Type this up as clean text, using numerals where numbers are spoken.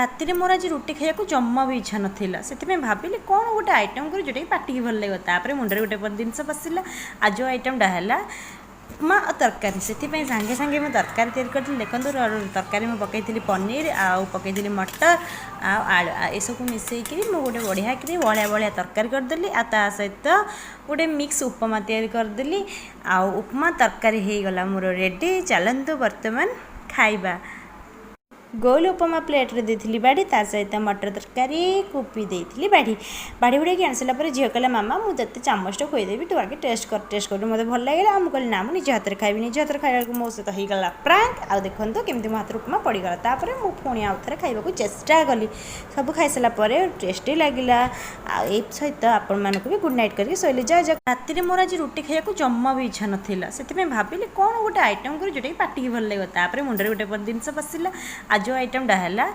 ରାତିରେ ମୋର ଆଜି ରୁଟି ଖାଇବାକୁ ଜମା ବି ଇଚ୍ଛା ନଥିଲା। ସେଥିପାଇଁ ଭାବିଲି କ'ଣ ଗୋଟେ ଆଇଟମ୍ କରି ଯେଉଁଟାକି ପାଟିକି ଭଲ ଲାଗିବ। ତାପରେ ମୁଣ୍ଡରେ ଗୋଟେ ଜିନିଷ ପଶିଲା। ଆଜି ଯେଉଁ ଆଇଟମ୍ଟା ହେଲା ଉପମା ଆଉ ତରକାରୀ। ସେଥିପାଇଁ ସାଙ୍ଗେ ସାଙ୍ଗେ ମୁଁ ତରକାରୀ ତିଆରି କରିଥିଲି। ଦେଖନ୍ତୁ ତରକାରୀ ମୁଁ ପକାଇଥିଲି ପନିର ଆଉ ପକାଇଥିଲି ମଟର ଆଉ ଆଳୁ ଏସବୁ ମିଶାଇକିରି ମୁଁ ଗୋଟେ ବଢ଼ିଆକିରି ବହଳିଆ ବହଳିଆ ତରକାରୀ କରିଦେଲି। ଆଉ ତା ସହିତ ଗୋଟେ ମିକ୍ସ ଉପମା ତିଆରି କରିଦେଲି। ଆଉ ଉପମା ତରକାରୀ ହେଇଗଲା ମୋର ରେଡ଼ି। ଚାଲନ୍ତୁ ବର୍ତ୍ତମାନ ଖାଇବା। ଗୋଲ ଉପମା ପ୍ଲେଟ୍ରେ ଦେଇଥିଲି ବାଢ଼ି, ତା ସହିତ ମଟର ତରକାରୀ କୁପି ଦେଇଥିଲି ବାଢ଼ି ବୁଢ଼ାକି ଆଣିସାରିଲା ପରେ ଝିଅ କହିଲା ମାମା ମୁଁ ତତେ ଚାମଚଟା ଖୁଆଇଦେବି, ତୁ ଆଗେ ଟେଷ୍ଟ କରୁ। ମୋତେ ଭଲ ଲାଗିଲା। ଆଉ ମୁଁ କହିଲି ନା ମୁଁ ନିଜ ହାତରେ ଖାଇବି। ନିଜ ହାତରେ ଖାଇବାକୁ ମୋ ସହିତ ହେଇଗଲା ପ୍ରାଙ୍କ୍। ଆଉ ଦେଖନ୍ତୁ କେମିତି ମୋ ହାତରେ ଉପମା ପଡ଼ିଗଲା। ତାପରେ ମୁଁ ପୁଣି ଆଉ ଥରେ ଖାଇବାକୁ ଚେଷ୍ଟା କଲି। ସବୁ ଖାଇସାରିଲା ପରେ ଟେଷ୍ଟି ଲାଗିଲା। ଆଉ ଏଇ ସହିତ ଆପଣମାନଙ୍କୁ ବି ଗୁଡ଼୍ ନାଇଟ୍ କରିକି ଶୋଇଲି। ରାତିରେ ମୋର ଆଜି ରୁଟି ଖାଇବାକୁ ଜମା ବି ଇଚ୍ଛା ନଥିଲା। ସେଥିପାଇଁ ଭାବିଲି କ'ଣ ଗୋଟେ ଆଇଟମ୍ କରି ଯେଉଁଟାକି ପାଟିକି ଭଲ ଲାଗିବ। ତାପରେ ମୁଣ୍ଡରେ ଗୋଟେ ଜିନିଷ ପଶିଲା। ଆଜି ଯେଉଁ ଆଇଟମ୍ଟା ହେଲା